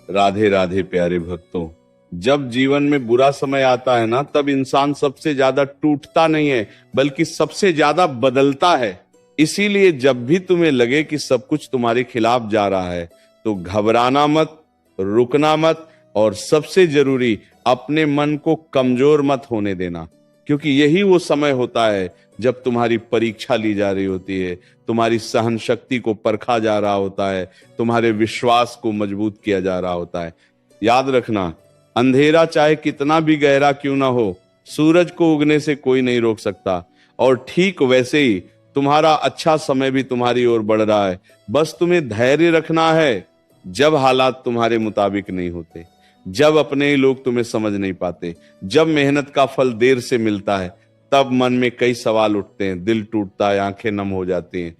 राधे राधे प्यारे भक्तों। जब जीवन में बुरा समय आता है ना, तब इंसान सबसे ज्यादा टूटता नहीं है बल्कि सबसे ज्यादा बदलता है। इसीलिए जब भी तुम्हें लगे कि सब कुछ तुम्हारे खिलाफ जा रहा है तो घबराना मत, रुकना मत, और सबसे जरूरी अपने मन को कमजोर मत होने देना, क्योंकि यही वो समय होता है जब तुम्हारी परीक्षा ली जा रही होती है, तुम्हारी सहन शक्ति को परखा जा रहा होता है, तुम्हारे विश्वास को मजबूत किया जा रहा होता है। याद रखना, अंधेरा चाहे कितना भी गहरा क्यों ना हो, सूरज को उगने से कोई नहीं रोक सकता। और ठीक वैसे ही तुम्हारा अच्छा समय भी तुम्हारी ओर बढ़ रहा है। बस तुम्हें धैर्य रखना है। जब हालात तुम्हारे मुताबिक नहीं होते, जब अपने ही लोग तुम्हें समझ नहीं पाते, जब मेहनत का फल देर से मिलता है, तब मन में कई सवाल उठते हैं, दिल टूटता है, आंखें नम हो जाती हैं।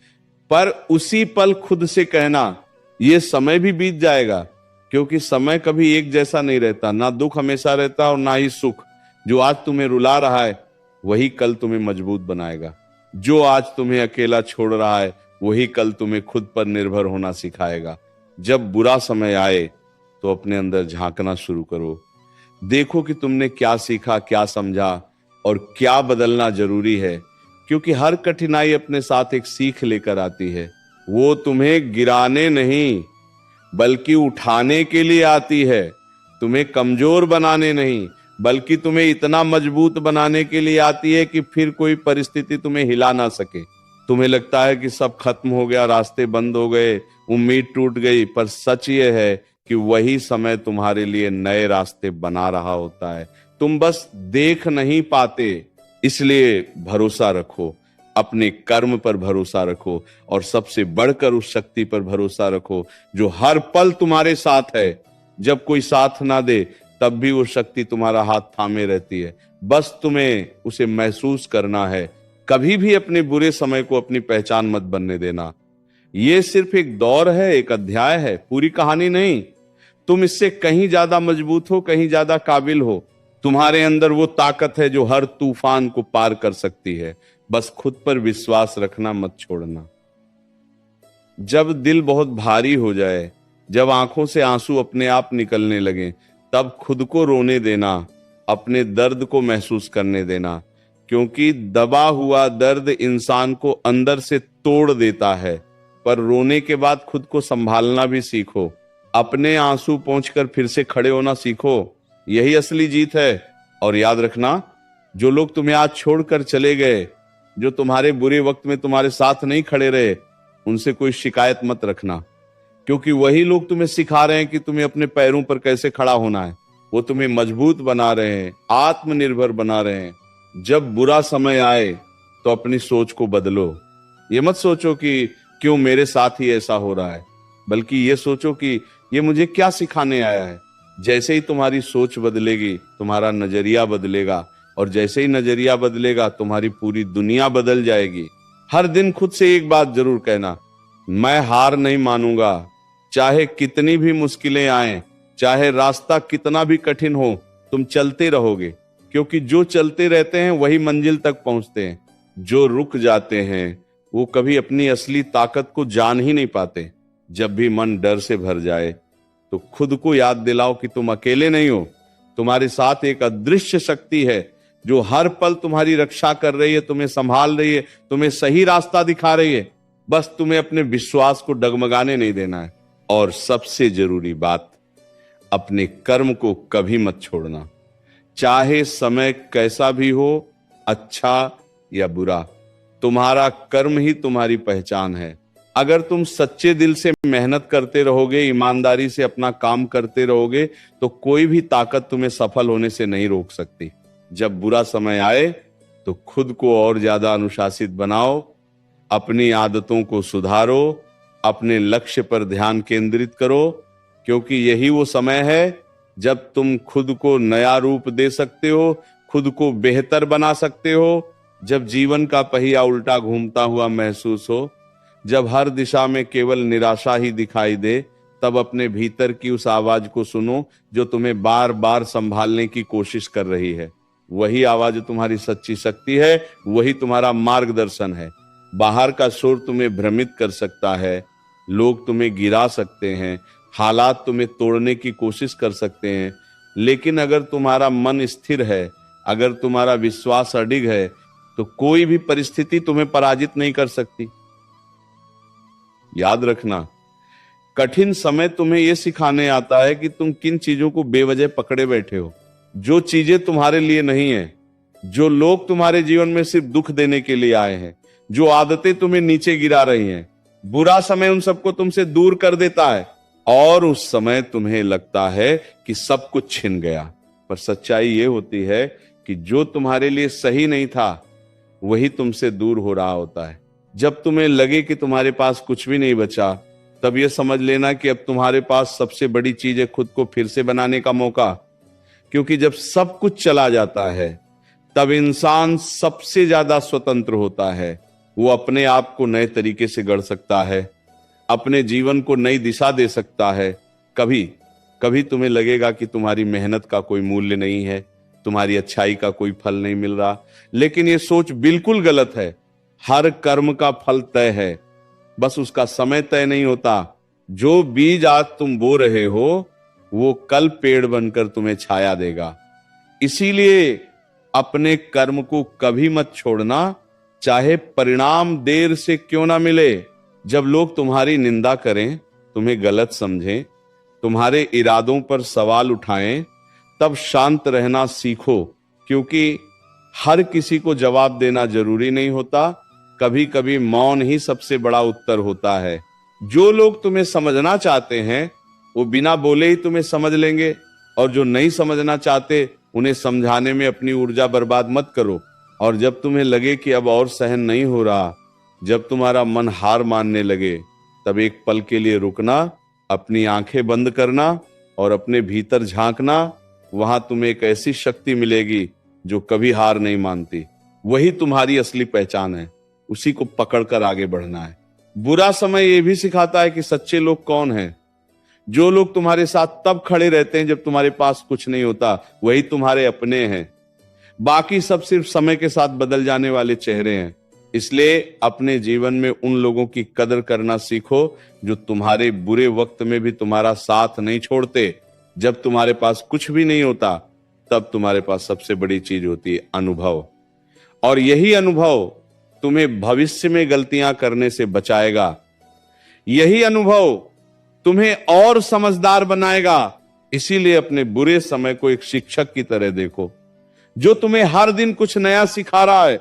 पर उसी पल खुद से कहना, ये समय भी बीत जाएगा, क्योंकि समय कभी एक जैसा नहीं रहता। ना दुख हमेशा रहता और ना ही सुख। जो आज तुम्हें रुला रहा है वही कल तुम्हें मजबूत बनाएगा। जो आज तुम्हें अकेला छोड़ रहा है वही कल तुम्हें खुद पर निर्भर होना सिखाएगा। जब बुरा समय आए तो अपने अंदर झांकना शुरू करो। देखो कि तुमने क्या सीखा, क्या समझा और क्या बदलना जरूरी है, क्योंकि हर कठिनाई अपने साथ एक सीख लेकर आती है। वो तुम्हें गिराने नहीं बल्कि उठाने के लिए आती है। तुम्हें कमजोर बनाने नहीं बल्कि तुम्हें इतना मजबूत बनाने के लिए आती है कि फिर कोई परिस्थिति तुम्हें हिला ना सके। तुम्हें लगता है कि सब खत्म हो गया, रास्ते बंद हो गए, उम्मीद टूट गई, पर सच ये है कि वही समय तुम्हारे लिए नए रास्ते बना रहा होता है। तुम बस देख नहीं पाते। इसलिए भरोसा रखो, अपने कर्म पर भरोसा रखो और सबसे बढ़कर उस शक्ति पर भरोसा रखो जो हर पल तुम्हारे साथ है। जब कोई साथ ना दे तब भी वो शक्ति तुम्हारा हाथ थामे रहती है। बस तुम्हें उसे महसूस करना है। कभी भी अपने बुरे समय को अपनी पहचान मत बनने देना। ये सिर्फ एक दौर है, एक अध्याय है, पूरी कहानी नहीं। तुम इससे कहीं ज्यादा मजबूत हो, कहीं ज्यादा काबिल हो। तुम्हारे अंदर वो ताकत है जो हर तूफान को पार कर सकती है। बस खुद पर विश्वास रखना मत छोड़ना। जब दिल बहुत भारी हो जाए, जब आंखों से आंसू अपने आप निकलने लगे, तब खुद को रोने देना, अपने दर्द को महसूस करने देना, क्योंकि दबा हुआ दर्द इंसान को अंदर से तोड़ देता है। पर रोने के बाद खुद को संभालना भी सीखो। अपने आंसू पोंछकर फिर से खड़े होना सीखो। यही असली जीत है। और याद रखना, जो लोग तुम्हें आज छोड़कर चले गए, जो तुम्हारे बुरे वक्त में तुम्हारे साथ नहीं खड़े रहे, उनसे कोई शिकायत मत रखना, क्योंकि वही लोग तुम्हें सिखा रहे हैं कि तुम्हें अपने पैरों पर कैसे खड़ा होना है। वो तुम्हें मजबूत बना रहे हैं, आत्मनिर्भर बना रहे हैं। जब बुरा समय आए तो अपनी सोच को बदलो। ये मत सोचो कि क्यों मेरे साथ ही ऐसा हो रहा है, बल्कि ये सोचो कि ये मुझे क्या सिखाने आया है। जैसे ही तुम्हारी सोच बदलेगी, तुम्हारा नजरिया बदलेगा, और जैसे ही नजरिया बदलेगा, तुम्हारी पूरी दुनिया बदल जाएगी। हर दिन खुद से एक बात जरूर कहना, मैं हार नहीं मानूंगा। चाहे कितनी भी मुश्किलें आए, चाहे रास्ता कितना भी कठिन हो, तुम चलते रहोगे, क्योंकि जो चलते रहते हैं वही मंजिल तक पहुंचते हैं। जो रुक जाते हैं वो कभी अपनी असली ताकत को जान ही नहीं पाते। जब भी मन डर से भर जाए तो खुद को याद दिलाओ कि तुम अकेले नहीं हो। तुम्हारे साथ एक अदृश्य शक्ति है जो हर पल तुम्हारी रक्षा कर रही है, तुम्हें संभाल रही है, तुम्हें सही रास्ता दिखा रही है। बस तुम्हें अपने विश्वास को डगमगाने नहीं देना है। और सबसे जरूरी बात, अपने कर्म को कभी मत छोड़ना। चाहे समय कैसा भी हो, अच्छा या बुरा, तुम्हारा कर्म ही तुम्हारी पहचान है। अगर तुम सच्चे दिल से मेहनत करते रहोगे, ईमानदारी से अपना काम करते रहोगे, तो कोई भी ताकत तुम्हें सफल होने से नहीं रोक सकती। जब बुरा समय आए तो खुद को और ज्यादा अनुशासित बनाओ, अपनी आदतों को सुधारो, अपने लक्ष्य पर ध्यान केंद्रित करो, क्योंकि यही वो समय है जब तुम खुद को नया रूप दे सकते हो, खुद को बेहतर बना सकते हो। जब जीवन का पहिया उल्टा घूमता हुआ महसूस हो, जब हर दिशा में केवल निराशा ही दिखाई दे, तब अपने भीतर की उस आवाज को सुनो जो तुम्हें बार बार संभालने की कोशिश कर रही है। वही आवाज तुम्हारी सच्ची शक्ति है, वही तुम्हारा मार्गदर्शन है। बाहर का शोर तुम्हें भ्रमित कर सकता है, लोग तुम्हें गिरा सकते हैं, हालात तुम्हें तोड़ने की कोशिश कर सकते हैं, लेकिन अगर तुम्हारा मन स्थिर है, अगर तुम्हारा विश्वास अडिग है, तो कोई भी परिस्थिति तुम्हें पराजित नहीं कर सकती। याद रखना, कठिन समय तुम्हें यह सिखाने आता है कि तुम किन चीजों को बेवजह पकड़े बैठे हो। जो चीजें तुम्हारे लिए नहीं है, जो लोग तुम्हारे जीवन में सिर्फ दुख देने के लिए आए हैं, जो आदतें तुम्हें नीचे गिरा रही हैं, बुरा समय उन सबको तुमसे दूर कर देता है और उस समय तुम्हें लगता है कि सब कुछ छिन गया। पर सच्चाई ये होती है कि जो तुम्हारे लिए सही नहीं था वही तुमसे दूर हो रहा होता है। जब तुम्हें लगे कि तुम्हारे पास कुछ भी नहीं बचा, तब यह समझ लेना कि अब तुम्हारे पास सबसे बड़ी चीज है खुद को फिर से बनाने का मौका। क्योंकि जब सब कुछ चला जाता है तब इंसान सबसे ज्यादा स्वतंत्र होता है। वो अपने आप को नए तरीके से गढ़ सकता है, अपने जीवन को नई दिशा दे सकता है। कभी कभी तुम्हें लगेगा कि तुम्हारी मेहनत का कोई मूल्य नहीं है, तुम्हारी अच्छाई का कोई फल नहीं मिल रहा, लेकिन ये सोच बिल्कुल गलत है। हर कर्म का फल तय है, बस उसका समय तय नहीं होता। जो बीज आज तुम बो रहे हो वो कल पेड़ बनकर तुम्हें छाया देगा। इसीलिए अपने कर्म को कभी मत छोड़ना, चाहे परिणाम देर से क्यों ना मिले। जब लोग तुम्हारी निंदा करें, तुम्हें गलत समझें, तुम्हारे इरादों पर सवाल उठाएं, तब शांत रहना सीखो। क्योंकि हर किसी को जवाब देना जरूरी नहीं होता, कभी कभी मौन ही सबसे बड़ा उत्तर होता है। जो लोग तुम्हें समझना चाहते हैं वो बिना बोले ही तुम्हें समझ लेंगे, और जो नहीं समझना चाहते उन्हें समझाने में अपनी ऊर्जा बर्बाद मत करो। और जब तुम्हें लगे कि अब और सहन नहीं हो रहा, जब तुम्हारा मन हार मानने लगे, तब एक पल के लिए रुकना, अपनी आंखें बंद करना और अपने भीतर झांकना। वहां तुम्हें एक ऐसी शक्ति मिलेगी जो कभी हार नहीं मानती। वही तुम्हारी असली पहचान है, उसी को पकड़कर आगे बढ़ना है। बुरा समय यह भी सिखाता है कि सच्चे लोग कौन हैं। जो लोग तुम्हारे साथ तब खड़े रहते हैं जब तुम्हारे पास कुछ नहीं होता, वही तुम्हारे अपने हैं। बाकी सब सिर्फ समय के साथ बदल जाने वाले चेहरे हैं। इसलिए अपने जीवन में उन लोगों की कदर करना सीखो जो तुम्हारे बुरे वक्त में भी तुम्हारा साथ नहीं छोड़ते। जब तुम्हारे पास कुछ भी नहीं होता, तब तुम्हारे पास सबसे बड़ी चीज होती है अनुभव। और यही अनुभव तुम्हें भविष्य में गलतियां करने से बचाएगा। यही अनुभव तुम्हें और समझदार बनाएगा। इसीलिए अपने बुरे समय को एक शिक्षक की तरह देखो, जो तुम्हें हर दिन कुछ नया सिखा रहा है।